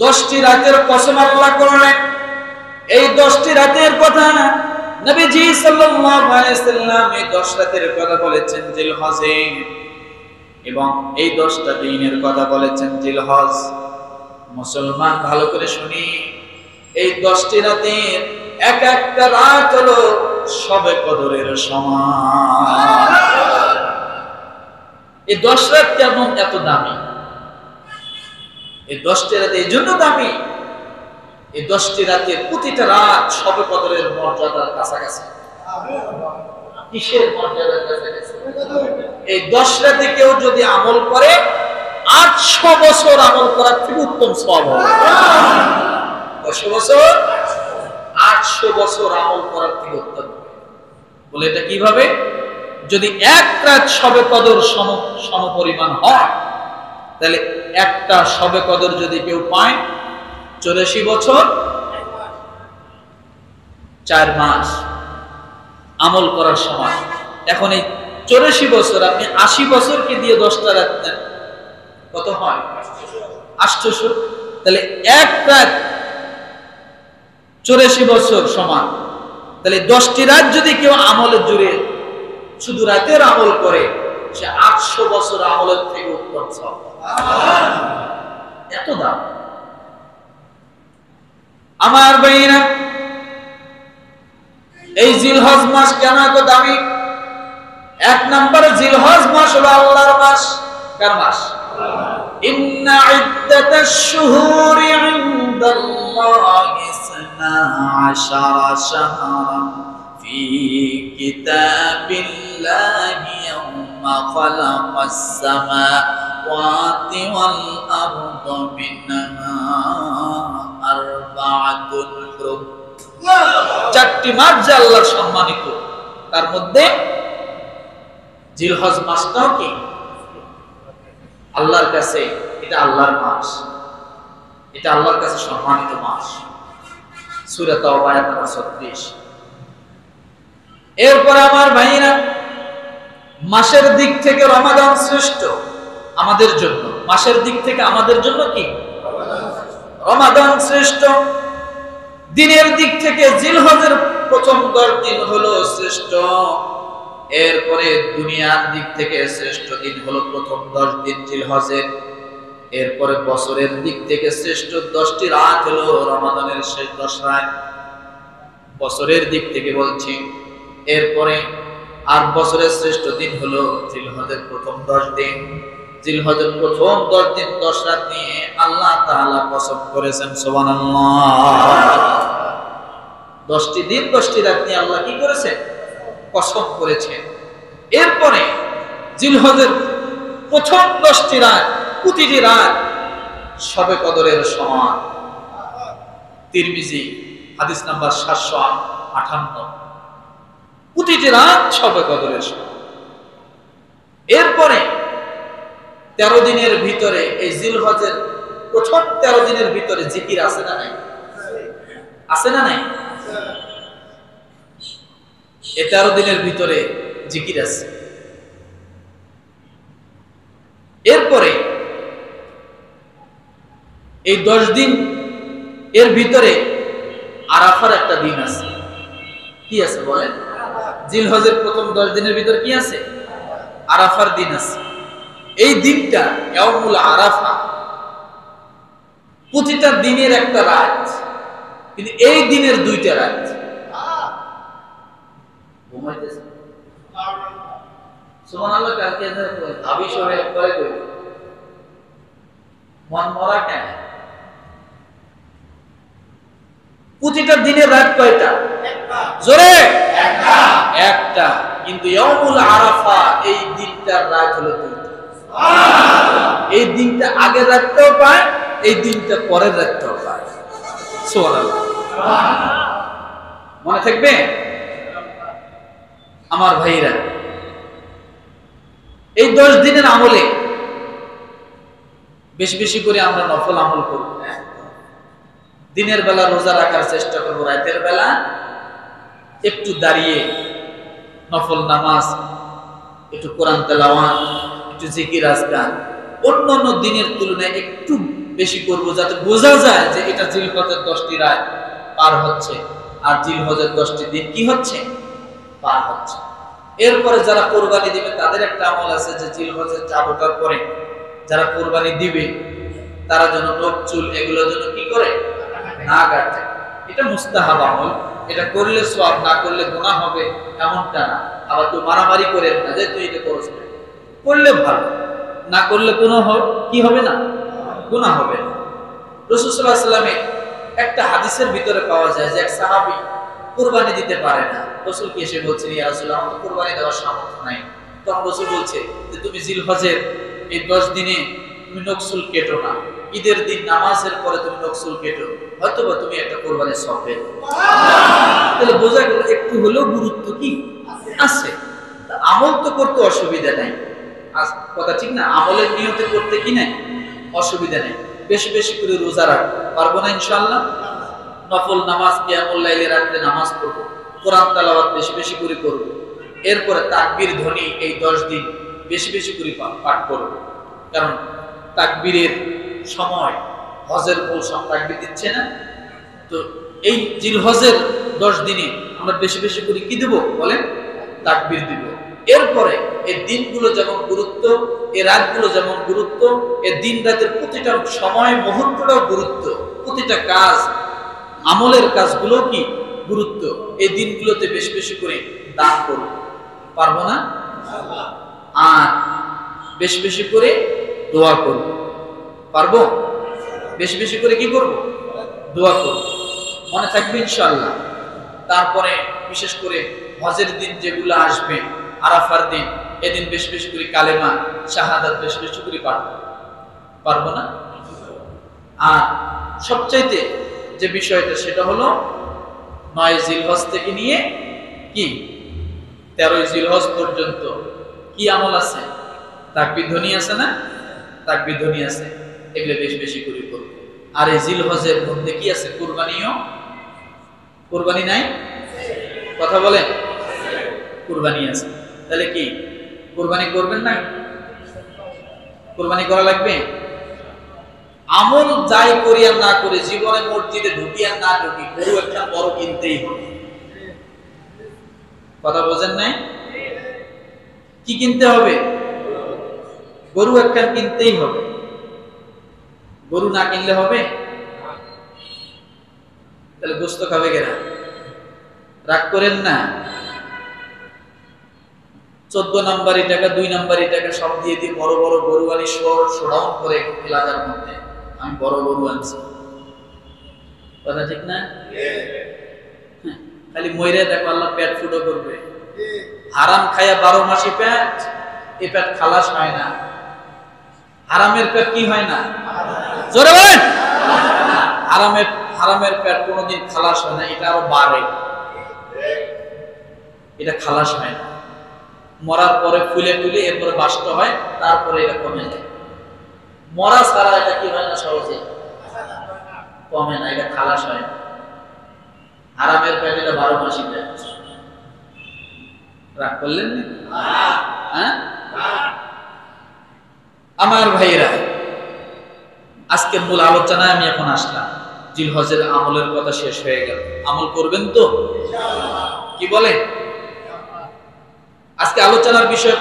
10টি রাতের কসম আল্লাহ করলেন। এই 10টি রাতের কথা নবীজি সাল্লাল্লাহু আলাইহি সাল্লাম এই 10 রাতের কথা বলেছেন জিলহজে, এবং এই 10টা দিনের কথা বলেছেন জিলহজ। মুসলমান ভালো করে শুনি, এই 10টি রাতের এক একটা রাত হলো শবে কদরের সমান। এই 10 রাত কেমন এত দামি? এই 10টি রাত এই জন্য দামি, এই 10টি রাতের প্রতিটা রাত শবে কদরের মর্যাদার কাছাকাছি। কিসের মর্যাদার কাছাকাছি? এই 10 রাতে কেউ যদি আমল করে 800 বছর আমল করার থেকে উত্তম সওয়াব হবে। 800 বছর 800 বছর আমল করার থেকে উত্তম। বলে এটা কিভাবে? যদি এক রাত শবে কদর সম পরিমাণ হয়, তাহলে একটা শবে কদর যদি কেউ পায় 84 বছর 4 মাস আমল করার সময়। এখন এই 84 বছর আপনি 80 বছরকে দিয়ে 10টা রাত নেন, কত হয়? 800। তাহলে এক রাত 84 বছর সমান। তাহলে 10টি রাত যদি কেউ আমলে জুড়ে শুধু রাতের আমল করে, সে 800 বছর আমলের থেকে উত্তম সওয়াব। এত দাম। আমার ভাইরা, এই জিলহজ মাস কেন এত দামি? এক নম্বরে জিলহজ মাস হলো আল্লাহর মাস। কার মাস? ইন্না ইদ্দাতাশ শুহুরি ইনদাল্লাহি 12 শাহরান ফি কিতাবিল্লাহি ইয়াওমা খালাকাস সামাওয়াতি ওয়াল আরদা মিনহা আরবাআতুন হুরুম। 4টি মাস যে আল্লাহর সম্মানিত, তার মধ্যে জিলহজ মাসটাও কি আল্লাহর কাছে? এটা আল্লাহর মাস, এটা আল্লাহর কাছে সম্মানিত মাস। সূরা তাওবা আয়াত 36। এরপর আমার ভাইরা, মাসের দিক থেকে রমাদান শ্রেষ্ঠ আমাদের জন্য। মাসের দিক থেকে আমাদের জন্য কি রমাদান শ্রেষ্ঠ। দিনের দিক থেকে জিলহজের প্রথম 10 দিন হলো শ্রেষ্ঠ। এরপরে দুনিয়ার দিক থেকে শ্রেষ্ঠ দিন হলো প্রথম 10 দিন জিলহজের। এরপরে বছরের দিক থেকে শ্রেষ্ঠ 10টি রাত হলো রমাদানের শেষ 10 রাত, বছরের দিক থেকে বলছি। এরপরে আর বছরের শ্রেষ্ঠ দিন হলো জিলহজের প্রথম 10 দিন। জিলহজের প্রথম 10 দিন 10 রাত নিয়ে আল্লাহ তাআলা কসম করেছেন, সুবহানাল্লাহ। 10টি দিন 10টি রাত নিয়ে আল্লাহ কি করেছেন? কসম করেছেন। এরপরে জিলহজের প্রথম 10টি রাত, প্রতিটি রাত শবে কদরের সমান। তিরমিজি হাদিস নাম্বার 758। প্রতিটি রাত শবে কদরের সমান। এরপরে 13 দিনের ভিতরে, এই জিলহজের প্রথম 13 দিনের ভিতরে জিকির আছে না নাই? আছে না নাই? এই 13 দিনের ভিতরে জিকির আছে। এরপরে এই 10 দিন এর ভিতরে আরাফার একটা দিন আছে। কি আছে বলেন? জিলহজের প্রথম 10 দিনের ভিতরে কি আছে? আরাফার দিন আছে। এই দিনটা ইয়াউমুল আরাফা। প্রতিটা দিনের একটা রাত, কিন্তু এই দিনের 2টা রাত। সুবহানাল্লাহ। কালকে ভাবি সবাই একবারে কই মন মরা কেন? প্রতিটা দিনের রাত কয়টা? জোরে একটা। কিন্তু ইয়াউমুল আরাফা, এই দিনটার রাত হলো 2টা। এই দিনটা আগের রাতটাও পায়, এই দিনটা পরের রাতটাও পায়। সুবহানাল্লাহ। মনে থাকবে আমার ভাইরা? এই 10 দিনের আমলে বেশি বেশি করে আমরা নফল আমল করব। দিনের বেলা রোজা রাখার চেষ্টা করব, রাতের বেলা একটু দাঁড়িয়ে নফল নামাজ, একটু কোরআন তেলাওয়াত, একটু জিকির আজকার অন্যান্য দিনের তুলনায় একটু বেশি করব, যাতে বোঝা যায় যে এটা জিলহজের 10টি রাত পার হচ্ছে আর জিলহজের 10টি দিন কি হচ্ছে, পার হচ্ছে। এরপরে যারা কোরবানি দিবে তাদের একটা আমল আছে যে জিলহজের 4টার পরে যারা কোরবানি দিবে তারা যেন নখ চুল এগুলো যেন কি করে, না কাটে। এটা মুস্তাহাব আমল, এটা করলে সওয়াব, না করলে গুনাহ হবে এমনটা না। আবার তুই মারামারি করে না যে তুই এটা করছ, করলে ভালো, না করলে কোনো কি হবে না, গুনাহ হবে। রাসূল সাল্লাল্লাহু আলাইহি ওয়াসাল্লামের একটা হাদিসের ভিতরে পাওয়া যায় যে এক সাহাবী কুরবানি দিতে পারে না। রাসূলকে এসে বলছেন, ইয়া রাসূলুল্লাহ, আমার তো কুরবানি দেওয়ার সামর্থ্য নাই। তখন রাসূল বলছে যে তুমি জিলহজের এই 10 দিনে তুমি নকসুল কেটো না, ঈদের দিন নামাজের পরে তুমি নকসুল কেটো, হয়তোবা তুমি একটা কুরবানির সওয়াব পেলে। তাহলে বোঝা গেল একটু হলেও গুরুত্ব কি আছে। আমল তো করতে অসুবিধা নাই, কথা ঠিক না? আমলের নিয়তে করতে কি নাই, অসুবিধা নেই। বেশি বেশি করে রোজা রাখবো, পারবো না ইনশাআল্লাহ? নফল নামাজ, কিয়ামুল লাইলে রাতে নামাজ পড়বো, কোরআন তেলাওয়াত বেশি বেশি করে করবো। এরপরে তাকবীর ধ্বনি এই 10 দিন বেশি বেশি করে পাঠ করবো, কারণ তাকবীরের সময় হজের মূল সব তাকবীর দিচ্ছে না। তো এই জিলহজের 10 দিনে আমরা বেশি বেশি করে কি দেব বলেন, তাকবীর দিব। এরপরে এই দিনগুলো যেমন গুরুত্ব, এই রাতগুলো যেমন গুরুত্ব, এই দিন রাতের প্রতিটা সময় মুহূর্তটাও গুরুত্ব, প্রতিটা কাজ আমলের কাজগুলো কি গুরুত্ব। এই দিনগুলোতে বেশি বেশি করে দান করব, পারবো না? আর বেশি বেশি করে দোয়া করব, পারবো? বেশি বেশি করে কি করব, দোয়া করব, মনে থাকবে ইনশাআল্লাহ। তারপরে বিশেষ করে হজের দিন যেগুলো আসবে, আরাফার দিন, এদিন বেশি বেশি করে কালেমা শাহাদাত বেশি বেশি করে পাঠ, পারবো না? আর সবচাইতে যে বিষয়টা সেটা হলো 9 জিলহজ থেকে নিয়ে কি 13 জিলহজ পর্যন্ত কি আমল আছে, তাকবীর ধ্বনি আছে না, তাকবীর ধ্বনি আছে, এগুলো বেশি বেশি করে করব। আর এই জিলহজের মধ্যে কি আছে, কুরবানিও, কুরবানি নাই? কথা বলেন, কুরবানি আছে। তাহলে কি কুরবানি করবেন না? কুরবানি করা লাগবে। আমল যাই করি আর না করে, জীবনে মসজিদে ঢুকি আর না ঢুকি, গরু একটা বড় কিনতেই হবে। কথা বোঝেন নাই? কি কিনতে হবে? গরু একটা কিনতেই হবে। গরু না কিনলে হবে? তাহলে গোশত খাবে কেনা? রাগ করেন না। 14 নাম্বারি টাকা, 2 নাম্বারি টাকা সব দিয়ে দিয়ে বড় বড় গরু আনি শোডাউন করে এলাকার মধ্যে, আমি বড় গরু আনছি। কথা ঠিক না? খালি মইরা দেখো আল্লাহ পেট ফুটো করবে। হারাম খায়া 12 মাসি পেট, এই পেট খালাস হয় না। হারামের পেট কি হয় না? জোরে বলেন। হারামের পেট কোনোদিন খালাস হয় না, এটা আরো বাড়ে, এটা খালাস হয় না। মরার পরে ফুলে ফুলে এরপরে বাষ্ট হয়, তারপরে এটা কমে যায়। মরা ছাড়া এটা কি হয় না, সহজে কমে না, এটা খালাস হয় না। হারামের পেট এটা 12 মাসি পেট। রাগ করলেন না? হ্যাঁ আমার ভাইরা, আজকে মূল আলোচনায় আমি এখন আসলাম। জিলহজের আমলের কথা শেষ হয়ে গেল। আমল করবেন তো? কি বলেন? আজকে আলোচনার বিষয়